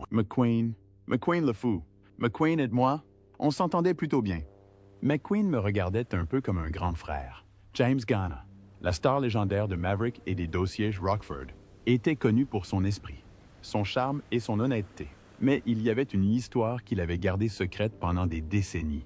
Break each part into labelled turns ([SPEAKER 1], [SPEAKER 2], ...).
[SPEAKER 1] McQueen, McQueen le fou. McQueen et moi, on s'entendait plutôt bien. McQueen me regardait un peu comme un grand frère. James Garner, la star légendaire de Maverick et des dossiers Rockford, était connu pour son esprit, son charme et son honnêteté. Mais il y avait une histoire qu'il avait gardée secrète pendant des décennies.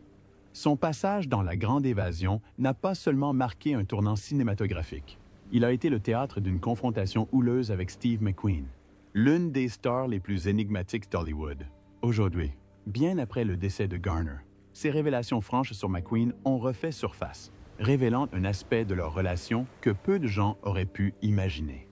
[SPEAKER 1] Son passage dans La Grande Évasion n'a pas seulement marqué un tournant cinématographique. Il a été le théâtre d'une confrontation houleuse avec Steve McQueen, l'une des stars les plus énigmatiques d'Hollywood. Aujourd'hui, bien après le décès de Garner, ces révélations franches sur McQueen ont refait surface, révélant un aspect de leur relation que peu de gens auraient pu imaginer.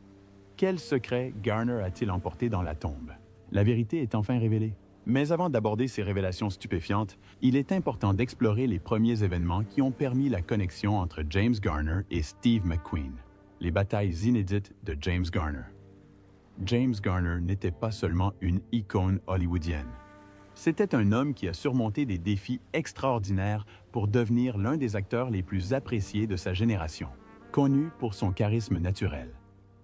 [SPEAKER 1] Quel secret Garner a-t-il emporté dans la tombe? La vérité est enfin révélée. Mais avant d'aborder ces révélations stupéfiantes, il est important d'explorer les premiers événements qui ont permis la connexion entre James Garner et Steve McQueen, les batailles inédites de James Garner. James Garner n'était pas seulement une icône hollywoodienne. C'était un homme qui a surmonté des défis extraordinaires pour devenir l'un des acteurs les plus appréciés de sa génération, connu pour son charisme naturel.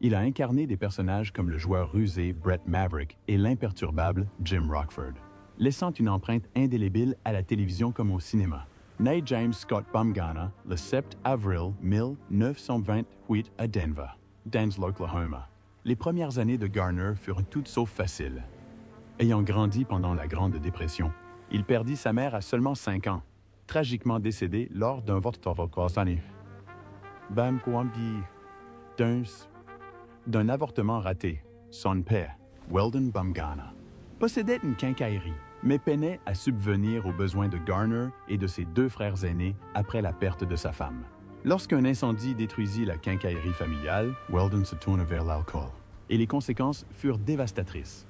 [SPEAKER 1] Il a incarné des personnages comme le joueur rusé Brett Maverick et l'imperturbable Jim Rockford, laissant une empreinte indélébile à la télévision comme au cinéma. Né James Scott Bumgarner le 7 avril 1928 à Denver, dans l'Oklahoma, les premières années de Garner furent toutes sauf faciles. Ayant grandi pendant la Grande Dépression, il perdit sa mère à seulement 5 ans, tragiquement décédée lors d'un d'un avortement raté. Son père, Weldon Bumgarner, possédait une quincaillerie, mais peinait à subvenir aux besoins de Garner et de ses 2 frères aînés après la perte de sa femme. Lorsqu'un incendie détruisit la quincaillerie familiale, Weldon se tourne vers l'alcool, et les conséquences furent dévastatrices.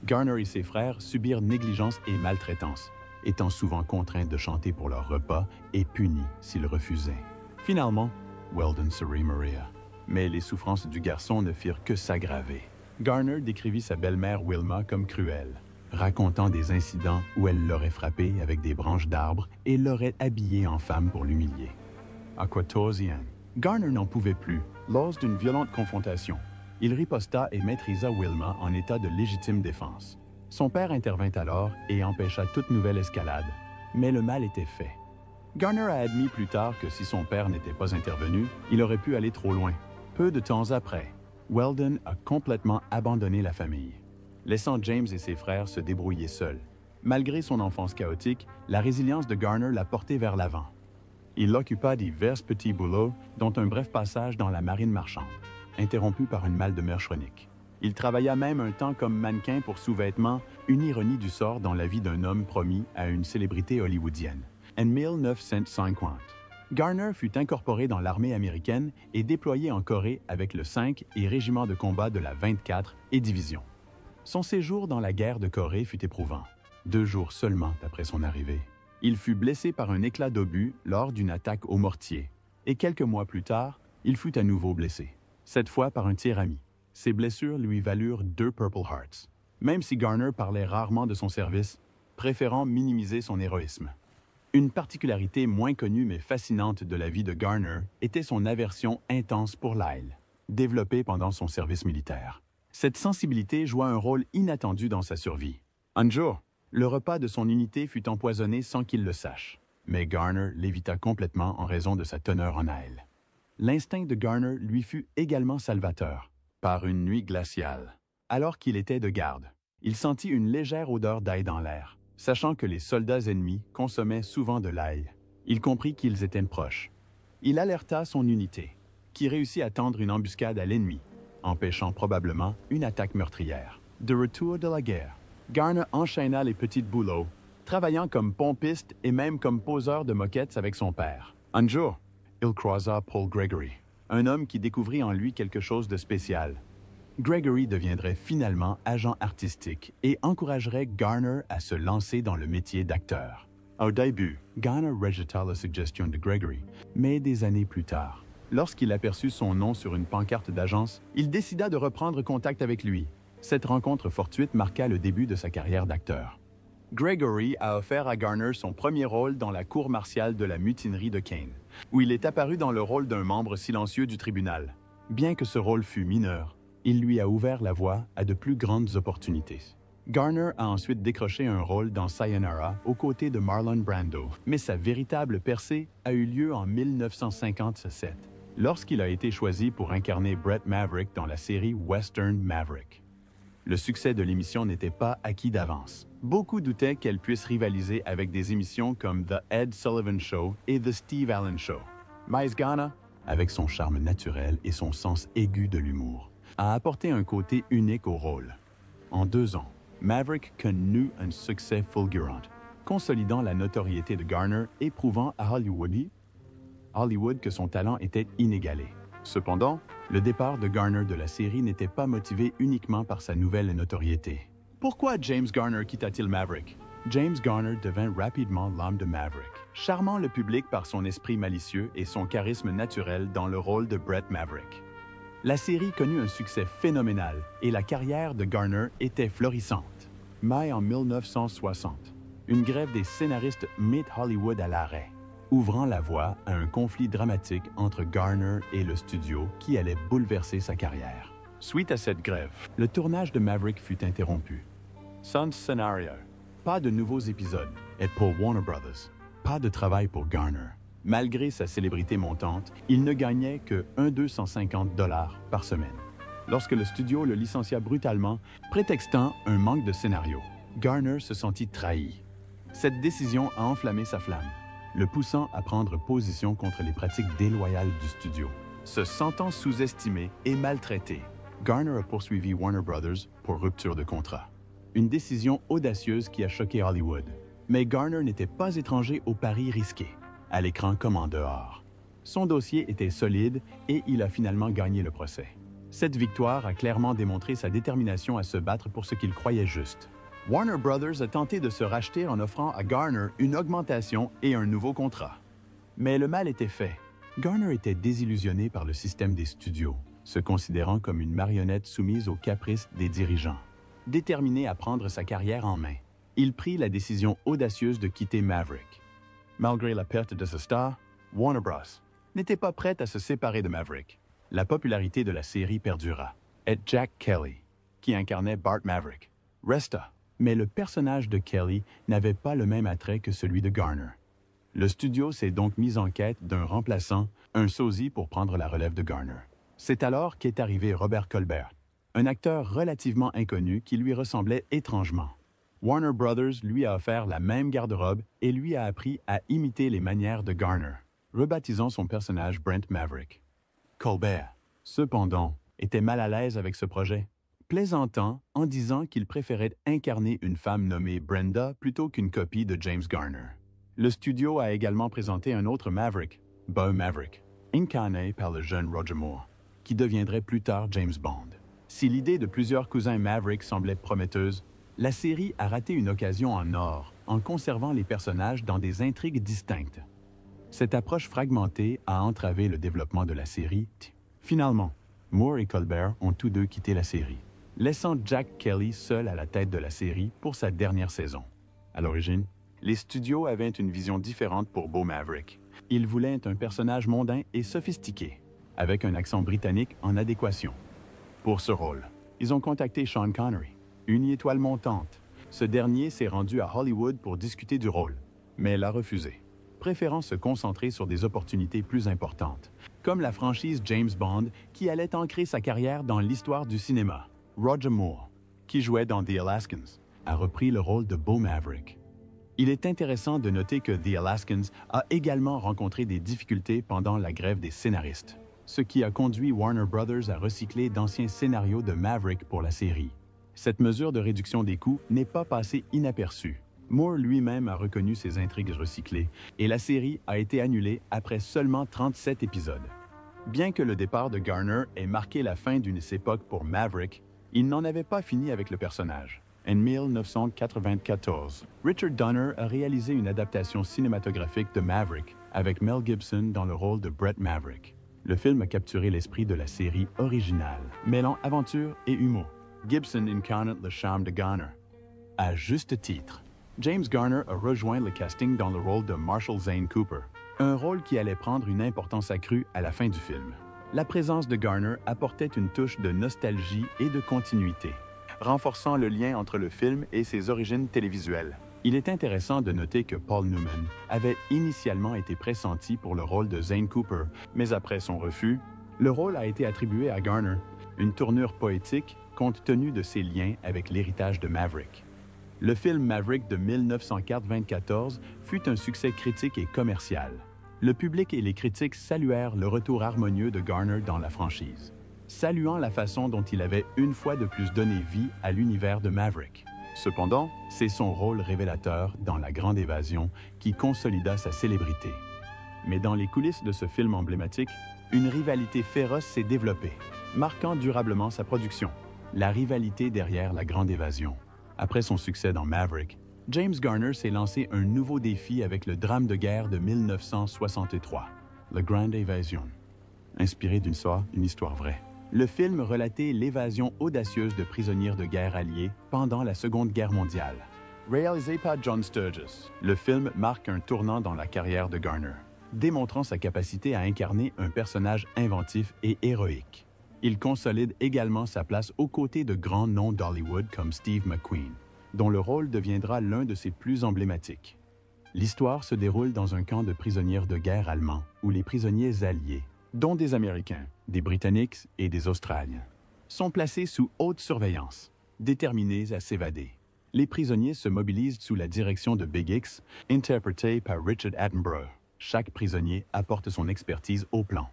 [SPEAKER 1] Garner et ses frères subirent négligence et maltraitance, étant souvent contraints de chanter pour leur repas et punis s'ils refusaient. Finalement, Weldon se remaria. Mais les souffrances du garçon ne firent que s'aggraver. Garner décrivit sa belle-mère Wilma comme cruelle, racontant des incidents où elle l'aurait frappé avec des branches d'arbres et l'aurait habillé en femme pour l'humilier. À 14 ans, Garner n'en pouvait plus lors d'une violente confrontation. Il riposta et maîtrisa Wilma en état de légitime défense. Son père intervint alors et empêcha toute nouvelle escalade, mais le mal était fait. Garner a admis plus tard que si son père n'était pas intervenu, il aurait pu aller trop loin. Peu de temps après, Weldon a complètement abandonné la famille, laissant James et ses frères se débrouiller seuls. Malgré son enfance chaotique, la résilience de Garner l'a porté vers l'avant. Il occupa divers petits boulots, dont un bref passage dans la marine marchande, interrompu par une mal de mer chronique. Il travailla même un temps comme mannequin pour sous-vêtements, une ironie du sort dans la vie d'un homme promis à une célébrité hollywoodienne. En 1950, Garner fut incorporé dans l'armée américaine et déployé en Corée avec le 5 et régiment de combat de la 24 et division. Son séjour dans la guerre de Corée fut éprouvant. 2 jours seulement après son arrivée, il fut blessé par un éclat d'obus lors d'une attaque au mortier. Et quelques mois plus tard, il fut à nouveau blessé, cette fois par un tir ami. Ces blessures lui valurent 2 Purple Hearts, même si Garner parlait rarement de son service, préférant minimiser son héroïsme. Une particularité moins connue mais fascinante de la vie de Garner était son aversion intense pour l'ail, développée pendant son service militaire. Cette sensibilité joua un rôle inattendu dans sa survie. Un jour, le repas de son unité fut empoisonné sans qu'il le sache, mais Garner l'évita complètement en raison de sa teneur en ail. L'instinct de Garner lui fut également salvateur. Par une nuit glaciale, alors qu'il était de garde, il sentit une légère odeur d'ail dans l'air. Sachant que les soldats ennemis consommaient souvent de l'ail, il comprit qu'ils étaient proches. Il alerta son unité, qui réussit à tendre une embuscade à l'ennemi, empêchant probablement une attaque meurtrière. De retour de la guerre, Garner enchaîna les petits boulots, travaillant comme pompiste et même comme poseur de moquettes avec son père. Un jour, il croisa Paul Gregory, un homme qui découvrit en lui quelque chose de spécial. Gregory deviendrait finalement agent artistique et encouragerait Garner à se lancer dans le métier d'acteur. Au début, Garner rejeta la suggestion de Gregory, mais des années plus tard, lorsqu'il aperçut son nom sur une pancarte d'agence, il décida de reprendre contact avec lui. Cette rencontre fortuite marqua le début de sa carrière d'acteur. Gregory a offert à Garner son premier rôle dans la cour martiale de la mutinerie de Kane, où il est apparu dans le rôle d'un membre silencieux du tribunal. Bien que ce rôle fût mineur, il lui a ouvert la voie à de plus grandes opportunités. Garner a ensuite décroché un rôle dans Sayonara aux côtés de Marlon Brando, mais sa véritable percée a eu lieu en 1957, lorsqu'il a été choisi pour incarner Brett Maverick dans la série Western Maverick. Le succès de l'émission n'était pas acquis d'avance. Beaucoup doutaient qu'elle puisse rivaliser avec des émissions comme The Ed Sullivan Show et The Steve Allen Show. Maizgana, avec son charme naturel et son sens aigu de l'humour, a apporté un côté unique au rôle. En 2 ans, Maverick connut un succès fulgurant, consolidant la notoriété de Garner et prouvant à Hollywood que son talent était inégalé. Cependant, le départ de Garner de la série n'était pas motivé uniquement par sa nouvelle notoriété. Pourquoi James Garner quitta-t-il Maverick? James Garner devint rapidement l'âme de Maverick, charmant le public par son esprit malicieux et son charisme naturel dans le rôle de Brett Maverick. La série connut un succès phénoménal et la carrière de Garner était florissante. Mai en 1960, une grève des scénaristes mit Hollywood à l'arrêt, ouvrant la voie à un conflit dramatique entre Garner et le studio qui allait bouleverser sa carrière. Suite à cette grève, le tournage de Maverick fut interrompu. Sans scénario, pas de nouveaux épisodes, et pour Warner Brothers, pas de travail pour Garner. Malgré sa célébrité montante, il ne gagnait que $250 par semaine. Lorsque le studio le licencia brutalement, prétextant un manque de scénario, Garner se sentit trahi. Cette décision a enflammé sa flamme, le poussant à prendre position contre les pratiques déloyales du studio. Se sentant sous-estimé et maltraité, Garner a poursuivi Warner Brothers pour rupture de contrat. Une décision audacieuse qui a choqué Hollywood. Mais Garner n'était pas étranger aux paris risqués, à l'écran comme en dehors. Son dossier était solide et il a finalement gagné le procès. Cette victoire a clairement démontré sa détermination à se battre pour ce qu'il croyait juste. Warner Brothers a tenté de se racheter en offrant à Garner une augmentation et un nouveau contrat. Mais le mal était fait. Garner était désillusionné par le système des studios, se considérant comme une marionnette soumise aux caprices des dirigeants. Déterminé à prendre sa carrière en main, il prit la décision audacieuse de quitter Maverick. Malgré la perte de ce star, Warner Bros. N'était pas prête à se séparer de Maverick. La popularité de la série perdura. Et Jack Kelly, qui incarnait Bart Maverick, resta. Mais le personnage de Kelly n'avait pas le même attrait que celui de Garner. Le studio s'est donc mis en quête d'un remplaçant, un sosie pour prendre la relève de Garner. C'est alors qu'est arrivé Robert Colbert, un acteur relativement inconnu qui lui ressemblait étrangement. Warner Brothers lui a offert la même garde-robe et lui a appris à imiter les manières de Garner, rebaptisant son personnage Brent Maverick. Colbert, cependant, était mal à l'aise avec ce projet, plaisantant en disant qu'il préférait incarner une femme nommée Brenda plutôt qu'une copie de James Garner. Le studio a également présenté un autre Maverick, Beau Maverick, incarné par le jeune Roger Moore, qui deviendrait plus tard James Bond. Si l'idée de plusieurs cousins Maverick semblait prometteuse, la série a raté une occasion en or en conservant les personnages dans des intrigues distinctes. Cette approche fragmentée a entravé le développement de la série. Finalement, Moore et Colbert ont tous deux quitté la série, laissant Jack Kelly seul à la tête de la série pour sa dernière saison. À l'origine, les studios avaient une vision différente pour Beau Maverick. Ils voulaient un personnage mondain et sophistiqué, avec un accent britannique en adéquation. Pour ce rôle, ils ont contacté Sean Connery, une étoile montante. Ce dernier s'est rendu à Hollywood pour discuter du rôle, mais l'a refusé, préférant se concentrer sur des opportunités plus importantes, comme la franchise James Bond qui allait ancrer sa carrière dans l'histoire du cinéma. Roger Moore, qui jouait dans The Alaskans, a repris le rôle de Beau Maverick. Il est intéressant de noter que The Alaskans a également rencontré des difficultés pendant la grève des scénaristes, ce qui a conduit Warner Brothers à recycler d'anciens scénarios de Maverick pour la série. Cette mesure de réduction des coûts n'est pas passée inaperçue. Moore lui-même a reconnu ces intrigues recyclées et la série a été annulée après seulement 37 épisodes. Bien que le départ de Garner ait marqué la fin d'une époque pour Maverick, il n'en avait pas fini avec le personnage. En 1994, Richard Donner a réalisé une adaptation cinématographique de Maverick avec Mel Gibson dans le rôle de Brett Maverick. Le film a capturé l'esprit de la série originale, mêlant aventure et humour. Gibson incarne le charme de Garner. À juste titre, James Garner a rejoint le casting dans le rôle de Marshall Zane Cooper, un rôle qui allait prendre une importance accrue à la fin du film. La présence de Garner apportait une touche de nostalgie et de continuité. renforçant le lien entre le film et ses origines télévisuelles. Il est intéressant de noter que Paul Newman avait initialement été pressenti pour le rôle de Zane Cooper, mais après son refus, le rôle a été attribué à Garner, une tournure poétique compte tenu de ses liens avec l'héritage de Maverick. Le film Maverick de 1994 fut un succès critique et commercial. Le public et les critiques saluèrent le retour harmonieux de Garner dans la franchise, saluant la façon dont il avait une fois de plus donné vie à l'univers de Maverick. Cependant, c'est son rôle révélateur dans La Grande Évasion qui consolida sa célébrité. Mais dans les coulisses de ce film emblématique, une rivalité féroce s'est développée, marquant durablement sa production. La rivalité derrière La Grande Évasion. Après son succès dans Maverick, James Garner s'est lancé un nouveau défi avec le drame de guerre de 1963, La Grande Évasion, inspiré d'une histoire vraie. Le film relatait l'évasion audacieuse de prisonniers de guerre alliés pendant la Seconde Guerre mondiale. Réalisé par John Sturges, le film marque un tournant dans la carrière de Garner, démontrant sa capacité à incarner un personnage inventif et héroïque. Il consolide également sa place aux côtés de grands noms d'Hollywood comme Steve McQueen, dont le rôle deviendra l'un de ses plus emblématiques. L'histoire se déroule dans un camp de prisonniers de guerre allemands où les prisonniers alliés, dont des Américains, des Britanniques et des Australiens, sont placés sous haute surveillance, déterminés à s'évader. Les prisonniers se mobilisent sous la direction de Big X, interprété par Richard Attenborough. Chaque prisonnier apporte son expertise au plan.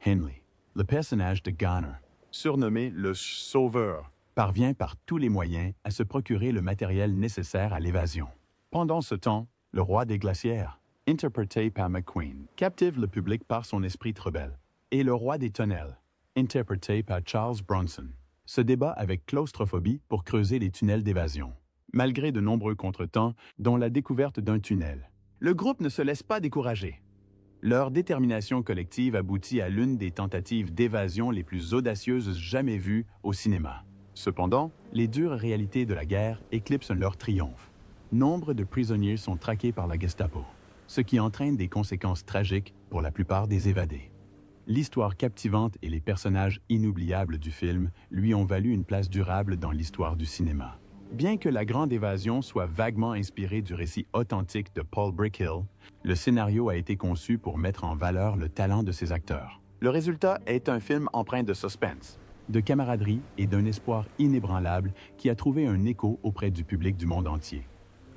[SPEAKER 1] Henley, le personnage de Garner, surnommé le Sauveur, parvient par tous les moyens à se procurer le matériel nécessaire à l'évasion. Pendant ce temps, le roi des glacières, interprété par McQueen, captive le public par son esprit rebelle, et le roi des tunnels, interprété par Charles Bronson, se débat avec claustrophobie pour creuser les tunnels d'évasion. Malgré de nombreux contretemps, dont la découverte d'un tunnel, le groupe ne se laisse pas décourager. Leur détermination collective aboutit à l'une des tentatives d'évasion les plus audacieuses jamais vues au cinéma. Cependant, les dures réalités de la guerre éclipsent leur triomphe. Nombre de prisonniers sont traqués par la Gestapo, ce qui entraîne des conséquences tragiques pour la plupart des évadés. L'histoire captivante et les personnages inoubliables du film lui ont valu une place durable dans l'histoire du cinéma. Bien que La Grande Évasion soit vaguement inspirée du récit authentique de Paul Brickhill, le scénario a été conçu pour mettre en valeur le talent de ses acteurs. Le résultat est un film empreint de suspense, de camaraderie et d'un espoir inébranlable qui a trouvé un écho auprès du public du monde entier.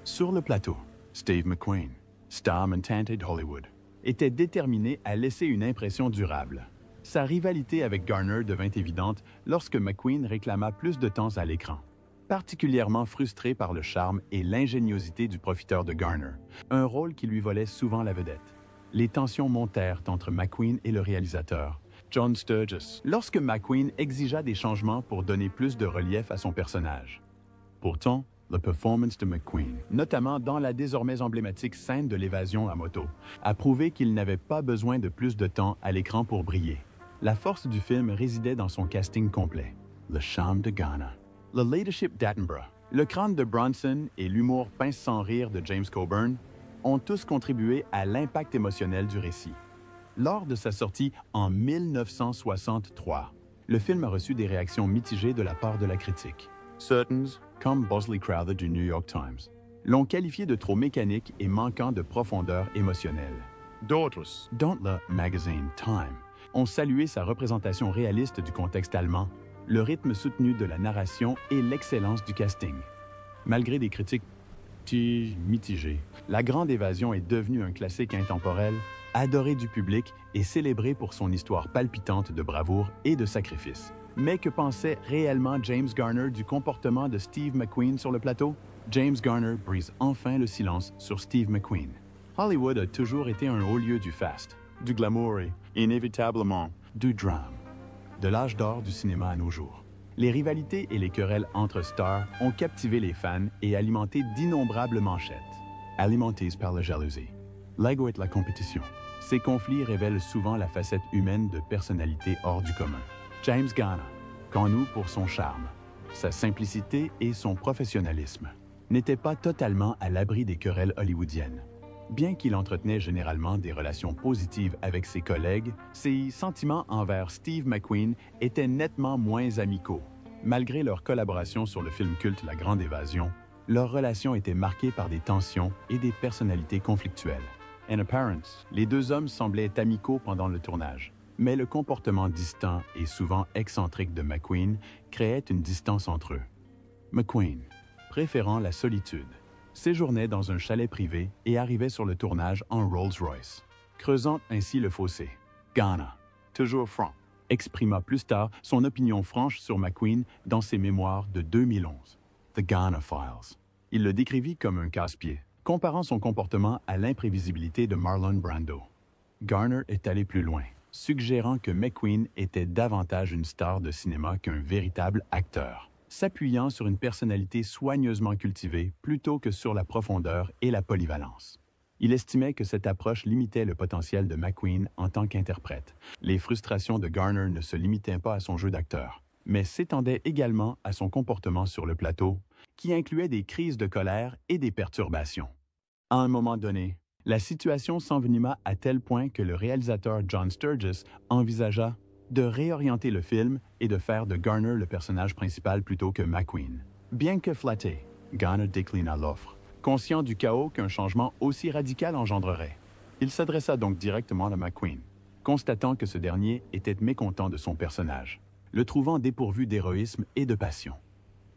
[SPEAKER 1] Sur le plateau, Steve McQueen, star montante d'Hollywood, était déterminé à laisser une impression durable. Sa rivalité avec Garner devint évidente lorsque McQueen réclama plus de temps à l'écran. Particulièrement frustré par le charme et l'ingéniosité du profiteur de Garner, un rôle qui lui volait souvent la vedette. Les tensions montèrent entre McQueen et le réalisateur, John Sturges, lorsque McQueen exigea des changements pour donner plus de relief à son personnage. Pourtant, la performance de McQueen, notamment dans la désormais emblématique scène de l'évasion à moto, a prouvé qu'il n'avait pas besoin de plus de temps à l'écran pour briller. La force du film résidait dans son casting complet. Le charme de Garner, le leadership d'Attenborough, le crâne de Bronson et l'humour pince sans rire de James Coburn ont tous contribué à l'impact émotionnel du récit. Lors de sa sortie en 1963, le film a reçu des réactions mitigées de la part de la critique. Certains, comme Bosley Crowther du New York Times, l'ont qualifié de trop mécanique et manquant de profondeur émotionnelle. D'autres, dont le magazine Time, ont salué sa représentation réaliste du contexte allemand, le rythme soutenu de la narration et l'excellence du casting. Malgré des critiques mitigées, La Grande Évasion est devenue un classique intemporel, adoré du public et célébré pour son histoire palpitante de bravoure et de sacrifice. Mais que pensait réellement James Garner du comportement de Steve McQueen sur le plateau? James Garner brise enfin le silence sur Steve McQueen. Hollywood a toujours été un haut lieu du faste, du glamour et, inévitablement, du drame. De l'âge d'or du cinéma à nos jours, les rivalités et les querelles entre stars ont captivé les fans et alimenté d'innombrables manchettes, alimentées par la jalousie, l'ego et la compétition. Ces conflits révèlent souvent la facette humaine de personnalités hors du commun. James Garner, connu pour son charme, sa simplicité et son professionnalisme, n'était pas totalement à l'abri des querelles hollywoodiennes. Bien qu'il entretenait généralement des relations positives avec ses collègues, ses sentiments envers Steve McQueen étaient nettement moins amicaux. malgré leur collaboration sur le film culte La Grande Évasion, leur relation était marquée par des tensions et des personnalités conflictuelles. En apparence, les deux hommes semblaient amicaux pendant le tournage, mais le comportement distant et souvent excentrique de McQueen créait une distance entre eux. McQueen, préférant la solitude, séjournait dans un chalet privé et arrivait sur le tournage en Rolls-Royce, creusant ainsi le fossé. Garner, toujours franc, exprima plus tard son opinion franche sur McQueen dans ses mémoires de 2011, The Garner Files. Il le décrivit comme un casse-pied, comparant son comportement à l'imprévisibilité de Marlon Brando. Garner est allé plus loin, suggérant que McQueen était davantage une star de cinéma qu'un véritable acteur, s'appuyant sur une personnalité soigneusement cultivée plutôt que sur la profondeur et la polyvalence. Il estimait que cette approche limitait le potentiel de McQueen en tant qu'interprète. Les frustrations de Garner ne se limitaient pas à son jeu d'acteur, mais s'étendaient également à son comportement sur le plateau, qui incluait des crises de colère et des perturbations. À un moment donné, la situation s'envenima à tel point que le réalisateur John Sturges envisagea de réorienter le film et de faire de Garner le personnage principal plutôt que McQueen. Bien que flatté, Garner déclina l'offre, conscient du chaos qu'un changement aussi radical engendrerait. Il s'adressa donc directement à McQueen, constatant que ce dernier était mécontent de son personnage, le trouvant dépourvu d'héroïsme et de passion.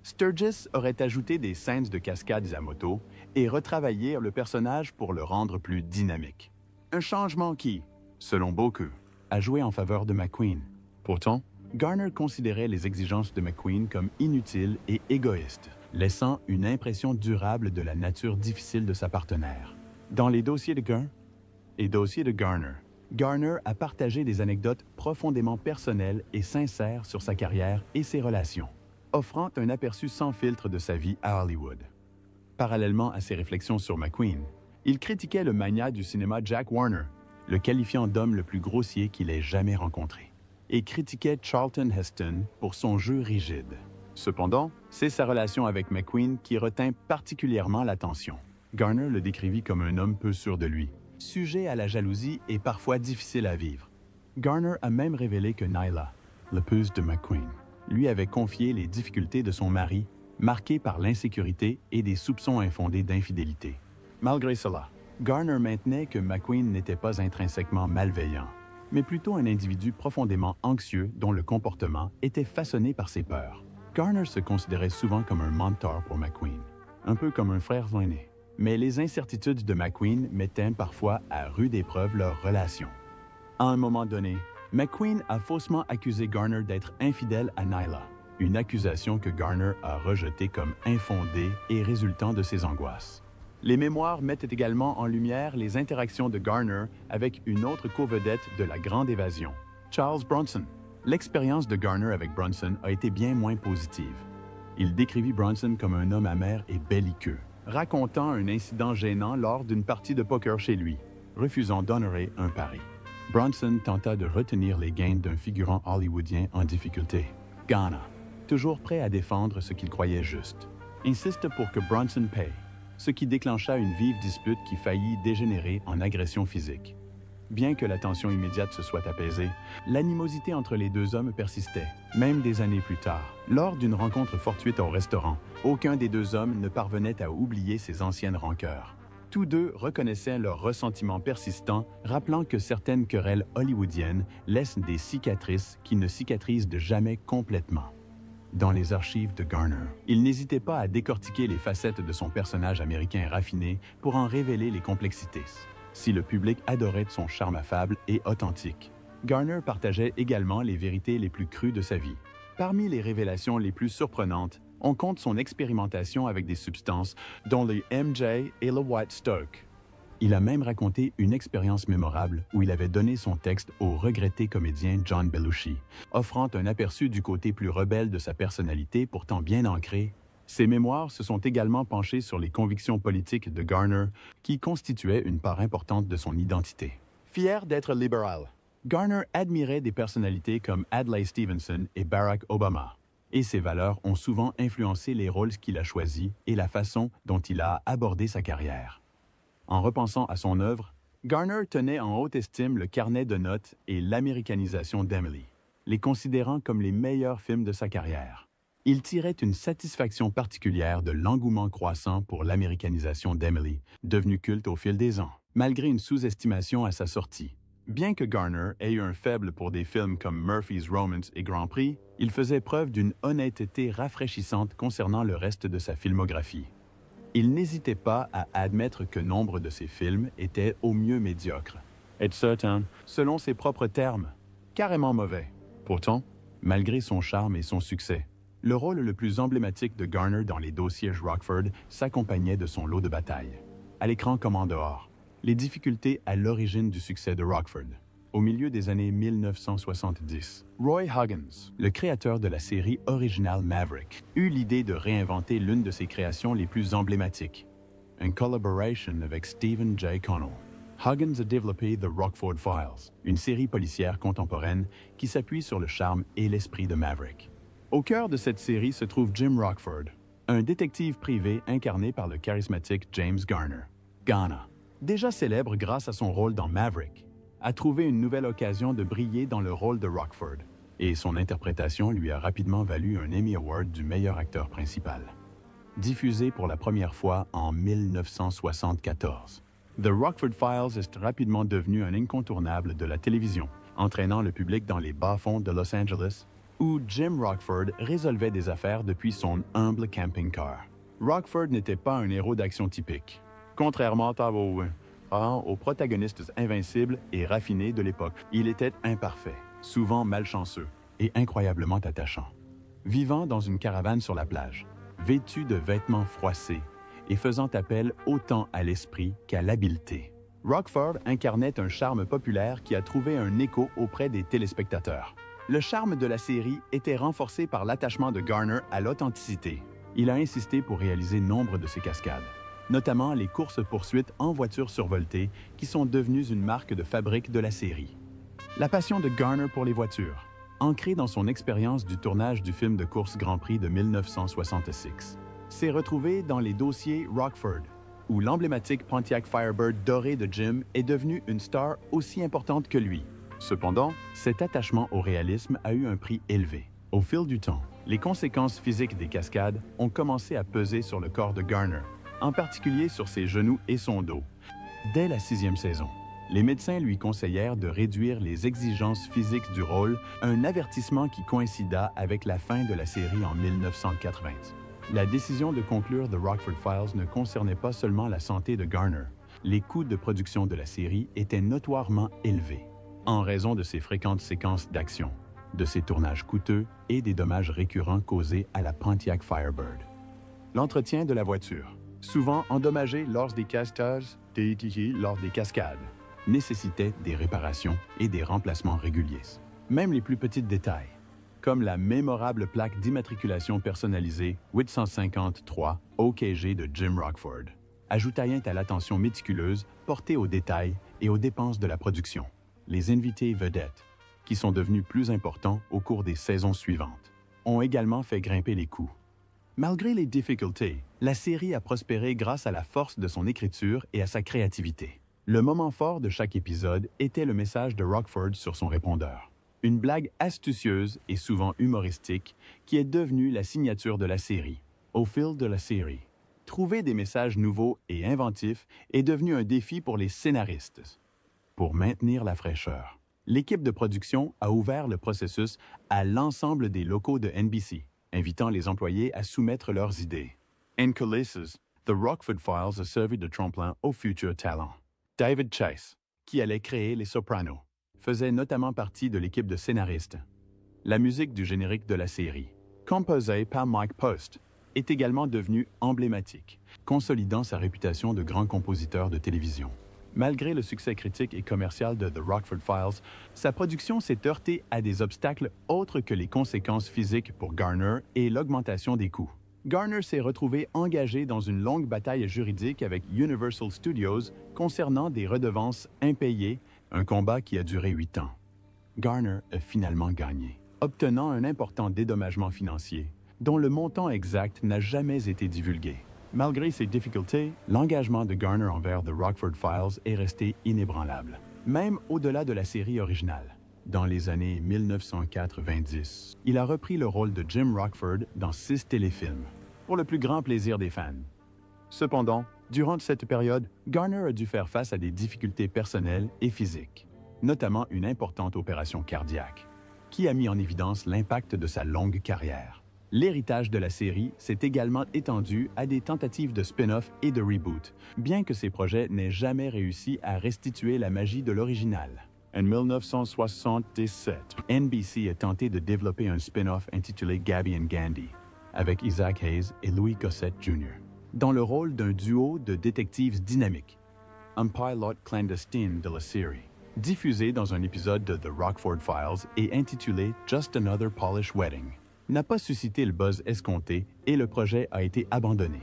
[SPEAKER 1] Sturges aurait ajouté des scènes de cascades à moto et retravaillé le personnage pour le rendre plus dynamique. Un changement qui, selon beaucoup, a joué en faveur de McQueen. Pourtant, Garner considérait les exigences de McQueen comme inutiles et égoïstes, laissant une impression durable de la nature difficile de sa partenaire. Dans les dossiers de Gunn et dossiers de Garner, Garner a partagé des anecdotes profondément personnelles et sincères sur sa carrière et ses relations, offrant un aperçu sans filtre de sa vie à Hollywood. Parallèlement à ses réflexions sur McQueen, il critiquait le magnat du cinéma Jack Warner, le qualifiant d'homme le plus grossier qu'il ait jamais rencontré, et critiquait Charlton Heston pour son jeu rigide. Cependant, c'est sa relation avec McQueen qui retint particulièrement l'attention. Garner le décrivit comme un homme peu sûr de lui, sujet à la jalousie et parfois difficile à vivre. Garner a même révélé que Nyla, l'épouse de McQueen, lui avait confié les difficultés de son mari, marquées par l'insécurité et des soupçons infondés d'infidélité. Malgré cela, Garner maintenait que McQueen n'était pas intrinsèquement malveillant, mais plutôt un individu profondément anxieux dont le comportement était façonné par ses peurs. Garner se considérait souvent comme un mentor pour McQueen, un peu comme un frère aîné. Mais les incertitudes de McQueen mettaient parfois à rude épreuve leur relation. À un moment donné, McQueen a faussement accusé Garner d'être infidèle à Nyla, une accusation que Garner a rejetée comme infondée et résultant de ses angoisses. Les mémoires mettent également en lumière les interactions de Garner avec une autre co-vedette de La Grande Évasion, Charles Bronson. L'expérience de Garner avec Bronson a été bien moins positive. Il décrivit Bronson comme un homme amer et belliqueux, racontant un incident gênant lors d'une partie de poker chez lui, refusant d'honorer un pari. Bronson tenta de retenir les gains d'un figurant hollywoodien en difficulté. Garner, toujours prêt à défendre ce qu'il croyait juste, insiste pour que Bronson paye, ce qui déclencha une vive dispute qui faillit dégénérer en agression physique. Bien que la tension immédiate se soit apaisée, l'animosité entre les deux hommes persistait, même des années plus tard. Lors d'une rencontre fortuite au restaurant, aucun des deux hommes ne parvenait à oublier ses anciennes rancœurs. Tous deux reconnaissaient leur ressentiment persistant, rappelant que certaines querelles hollywoodiennes laissent des cicatrices qui ne cicatrisent de jamais complètement. Dans les archives de Garner, il n'hésitait pas à décortiquer les facettes de son personnage américain raffiné pour en révéler les complexités. Si le public adorait son charme affable et authentique, Garner partageait également les vérités les plus crues de sa vie. Parmi les révélations les plus surprenantes, on compte son expérimentation avec des substances, dont le MJ et le White Stoke. Il a même raconté une expérience mémorable où il avait donné son texte au regretté comédien John Belushi, offrant un aperçu du côté plus rebelle de sa personnalité pourtant bien ancrée. Ses mémoires se sont également penchées sur les convictions politiques de Garner, qui constituaient une part importante de son identité. Fier d'être libéral, Garner admirait des personnalités comme Adlai Stevenson et Barack Obama, et ses valeurs ont souvent influencé les rôles qu'il a choisis et la façon dont il a abordé sa carrière. En repensant à son œuvre, Garner tenait en haute estime le carnet de notes et l'américanisation d'Emily, les considérant comme les meilleurs films de sa carrière. Il tirait une satisfaction particulière de l'engouement croissant pour l'américanisation d'Emily, devenue culte au fil des ans, malgré une sous-estimation à sa sortie. Bien que Garner ait eu un faible pour des films comme Murphy's Romance et Grand Prix, il faisait preuve d'une honnêteté rafraîchissante concernant le reste de sa filmographie. Il n'hésitait pas à admettre que nombre de ses films étaient au mieux médiocres, et certains, selon ses propres termes, carrément mauvais. Pourtant, malgré son charme et son succès, le rôle le plus emblématique de Garner dans les dossiers Rockford s'accompagnait de son lot de batailles. À l'écran comme en dehors, les difficultés à l'origine du succès de Rockford. Au milieu des années 1970, Roy Huggins, le créateur de la série originale Maverick, eut l'idée de réinventer l'une de ses créations les plus emblématiques, une collaboration avec Stephen J. Connell. Huggins a développé The Rockford Files, une série policière contemporaine qui s'appuie sur le charme et l'esprit de Maverick. Au cœur de cette série se trouve Jim Rockford, un détective privé incarné par le charismatique James Garner. Garner, déjà célèbre grâce à son rôle dans Maverick, a trouvé une nouvelle occasion de briller dans le rôle de Rockford, et son interprétation lui a rapidement valu un Emmy Award du meilleur acteur principal. Diffusé pour la première fois en 1974, The Rockford Files est rapidement devenu un incontournable de la télévision, entraînant le public dans les bas-fonds de Los Angeles, où Jim Rockford résolvait des affaires depuis son humble camping-car. Rockford n'était pas un héros d'action typique, contrairement aux protagonistes invincibles et raffinés de l'époque. Il était imparfait, souvent malchanceux et incroyablement attachant. Vivant dans une caravane sur la plage, vêtu de vêtements froissés et faisant appel autant à l'esprit qu'à l'habileté, Rockford incarnait un charme populaire qui a trouvé un écho auprès des téléspectateurs. Le charme de la série était renforcé par l'attachement de Garner à l'authenticité. Il a insisté pour réaliser nombre de ses cascades, notamment les courses-poursuites en voitures survoltées qui sont devenues une marque de fabrique de la série. La passion de Garner pour les voitures, ancrée dans son expérience du tournage du film de course Grand Prix de 1966, s'est retrouvée dans les dossiers Rockford, où l'emblématique Pontiac Firebird doré de Jim est devenue une star aussi importante que lui. Cependant, cet attachement au réalisme a eu un prix élevé. Au fil du temps, les conséquences physiques des cascades ont commencé à peser sur le corps de Garner, en particulier sur ses genoux et son dos. Dès la 6e saison, les médecins lui conseillèrent de réduire les exigences physiques du rôle, un avertissement qui coïncida avec la fin de la série en 1980. La décision de conclure The Rockford Files ne concernait pas seulement la santé de Garner. Les coûts de production de la série étaient notoirement élevés, en raison de ses fréquentes séquences d'action, de ses tournages coûteux et des dommages récurrents causés à la Pontiac Firebird. L'entretien de la voiture, souvent endommagée lors des cascades, nécessitait des réparations et des remplacements réguliers. Même les plus petits détails, comme la mémorable plaque d'immatriculation personnalisée 853 OKG de Jim Rockford, ajoutaient à l'attention méticuleuse portée aux détails et aux dépenses de la production. Les invités vedettes, qui sont devenus plus importants au cours des saisons suivantes, ont également fait grimper les coûts. Malgré les difficultés, la série a prospéré grâce à la force de son écriture et à sa créativité. Le moment fort de chaque épisode était le message de Rockford sur son répondeur. Une blague astucieuse et souvent humoristique qui est devenue la signature de la série. Au fil de la série, trouver des messages nouveaux et inventifs est devenu un défi pour les scénaristes. Pour maintenir la fraîcheur, l'équipe de production a ouvert le processus à l'ensemble des locaux de NBC, invitant les employés à soumettre leurs idées. In coulisses, The Rockford Files a servi de tremplin aux futurs talents. David Chase, qui allait créer Les Sopranos, faisait notamment partie de l'équipe de scénaristes. La musique du générique de la série, composée par Mike Post, est également devenue emblématique, consolidant sa réputation de grand compositeur de télévision. Malgré le succès critique et commercial de The Rockford Files, sa production s'est heurtée à des obstacles autres que les conséquences physiques pour Garner et l'augmentation des coûts. Garner s'est retrouvé engagé dans une longue bataille juridique avec Universal Studios concernant des redevances impayées, un combat qui a duré 8 ans. Garner a finalement gagné, obtenant un important dédommagement financier, dont le montant exact n'a jamais été divulgué. Malgré ces difficultés, l'engagement de Garner envers The Rockford Files est resté inébranlable, même au-delà de la série originale. dans les années 1990. Il a repris le rôle de Jim Rockford dans 6 téléfilms, pour le plus grand plaisir des fans. Cependant, durant cette période, Garner a dû faire face à des difficultés personnelles et physiques, notamment une importante opération cardiaque, qui a mis en évidence l'impact de sa longue carrière. L'héritage de la série s'est également étendu à des tentatives de spin-off et de reboot, bien que ces projets n'aient jamais réussi à restituer la magie de l'original. En 1977, NBC a tenté de développer un spin-off intitulé Gabby and Gandy, avec Isaac Hayes et Louis Gossett Jr., dans le rôle d'un duo de détectives dynamiques, un pilot clandestine de la série, diffusé dans un épisode de The Rockford Files et intitulé Just Another Polish Wedding, n'a pas suscité le buzz escompté et le projet a été abandonné.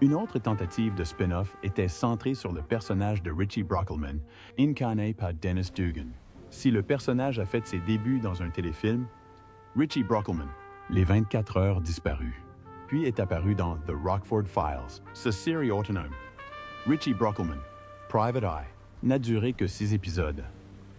[SPEAKER 1] Une autre tentative de spin-off était centrée sur le personnage de Richie Brockelman, incarné par Dennis Dugan. Si le personnage a fait ses débuts dans un téléfilm, Richie Brockelman, Les 24 heures disparues, puis est apparu dans The Rockford Files, ce série autonome. Richie Brockelman, Private Eye, n'a duré que 6 épisodes.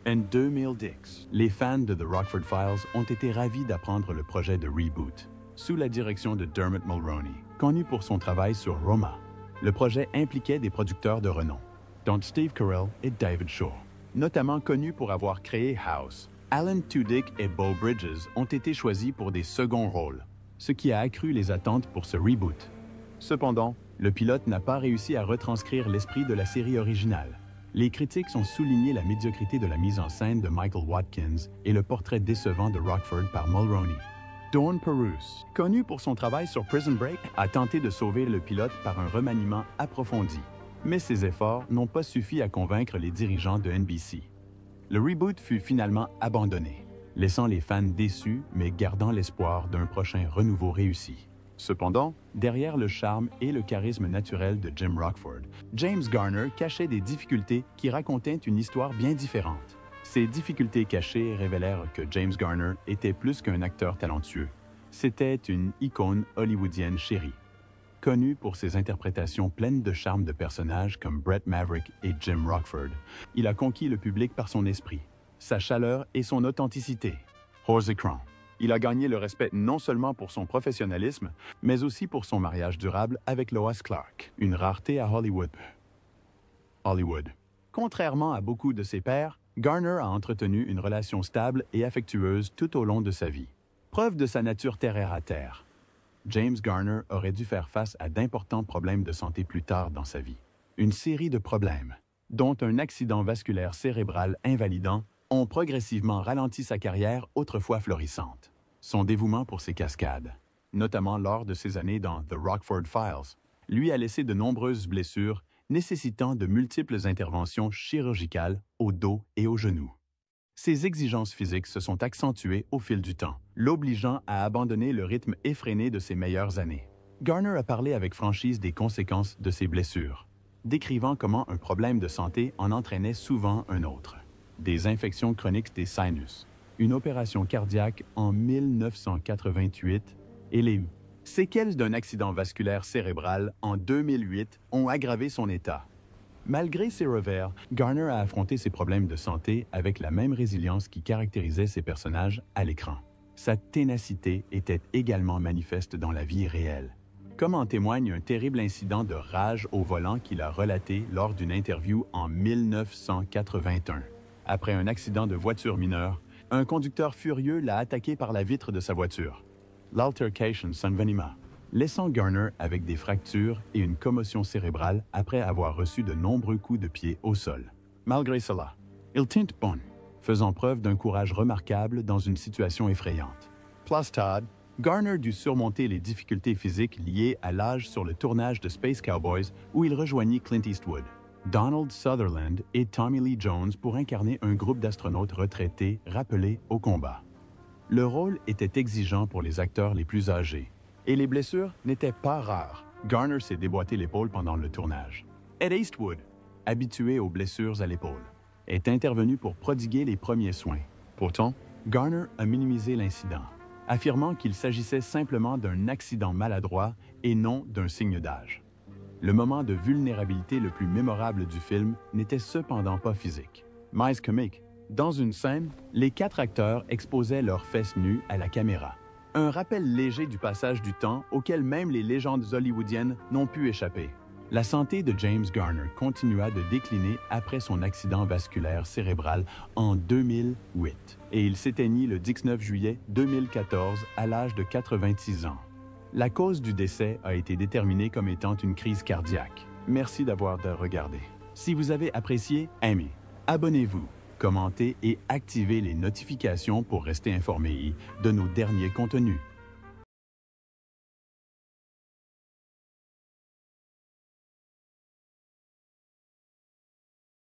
[SPEAKER 1] En 2010, les fans de The Rockford Files ont été ravis d'apprendre le projet de reboot, sous la direction de Dermot Mulroney, connu pour son travail sur Roma. Le projet impliquait des producteurs de renom, dont Steve Carell et David Shaw, notamment connus pour avoir créé House. Alan Tudyk et Beau Bridges ont été choisis pour des seconds rôles, ce qui a accru les attentes pour ce reboot. Cependant, le pilote n'a pas réussi à retranscrire l'esprit de la série originale. Les critiques ont souligné la médiocrité de la mise en scène de Michael Watkins et le portrait décevant de Rockford par Mulroney. Dawn Purus, connu pour son travail sur Prison Break, a tenté de sauver le pilote par un remaniement approfondi, mais ses efforts n'ont pas suffi à convaincre les dirigeants de NBC. Le reboot fut finalement abandonné, laissant les fans déçus mais gardant l'espoir d'un prochain renouveau réussi. Cependant, derrière le charme et le charisme naturel de Jim Rockford, James Garner cachait des difficultés qui racontaient une histoire bien différente. Ces difficultés cachées révélèrent que James Garner était plus qu'un acteur talentueux. C'était une icône hollywoodienne chérie. Connu pour ses interprétations pleines de charme de personnages comme Brett Maverick et Jim Rockford, il a conquis le public par son esprit, sa chaleur et son authenticité. Hors écran, il a gagné le respect non seulement pour son professionnalisme, mais aussi pour son mariage durable avec Lois Clark, une rareté à Hollywood. Contrairement à beaucoup de ses pairs, Garner a entretenu une relation stable et affectueuse tout au long de sa vie. Preuve de sa nature terre-à-terre, James Garner aurait dû faire face à d'importants problèmes de santé plus tard dans sa vie. Une série de problèmes, dont un accident vasculaire cérébral invalidant, ont progressivement ralenti sa carrière autrefois florissante. Son dévouement pour ses cascades, notamment lors de ses années dans The Rockford Files, lui a laissé de nombreuses blessures nécessitant de multiples interventions chirurgicales au dos et aux genoux. Ses exigences physiques se sont accentuées au fil du temps, l'obligeant à abandonner le rythme effréné de ses meilleures années. Garner a parlé avec franchise des conséquences de ses blessures, décrivant comment un problème de santé en entraînait souvent un autre. Des infections chroniques des sinus, une opération cardiaque en 1988 et les séquelles d'un accident vasculaire cérébral en 2008 ont aggravé son état. Malgré ses revers, Garner a affronté ses problèmes de santé avec la même résilience qui caractérisait ses personnages à l'écran. Sa ténacité était également manifeste dans la vie réelle, comme en témoigne un terrible incident de rage au volant qu'il a relaté lors d'une interview en 1981. Après un accident de voiture mineur, un conducteur furieux l'a attaqué par la vitre de sa voiture. L'altercation s'envenima, laissant Garner avec des fractures et une commotion cérébrale après avoir reçu de nombreux coups de pied au sol. Malgré cela, il tint bon, faisant preuve d'un courage remarquable dans une situation effrayante. Plus tard, Garner dut surmonter les difficultés physiques liées à l'âge sur le tournage de Space Cowboys où il rejoignit Clint Eastwood, Donald Sutherland et Tommy Lee Jones pour incarner un groupe d'astronautes retraités rappelés au combat. Le rôle était exigeant pour les acteurs les plus âgés, et les blessures n'étaient pas rares. Garner s'est déboîté l'épaule pendant le tournage. Ed Eastwood, habitué aux blessures à l'épaule, est intervenu pour prodiguer les premiers soins. Pourtant, Garner a minimisé l'incident, affirmant qu'il s'agissait simplement d'un accident maladroit et non d'un signe d'âge. Le moment de vulnérabilité le plus mémorable du film n'était cependant pas physique, mais comique, Dans une scène, les 4 acteurs exposaient leurs fesses nues à la caméra. Un rappel léger du passage du temps auquel même les légendes hollywoodiennes n'ont pu échapper. La santé de James Garner continua de décliner après son accident vasculaire cérébral en 2008 et il s'éteignit le 19 juillet 2014 à l'âge de 86 ans. La cause du décès a été déterminée comme étant une crise cardiaque. Merci d'avoir regardé. Si vous avez apprécié, aimez, abonnez-vous, commentez et activez les notifications pour rester informé de nos derniers contenus.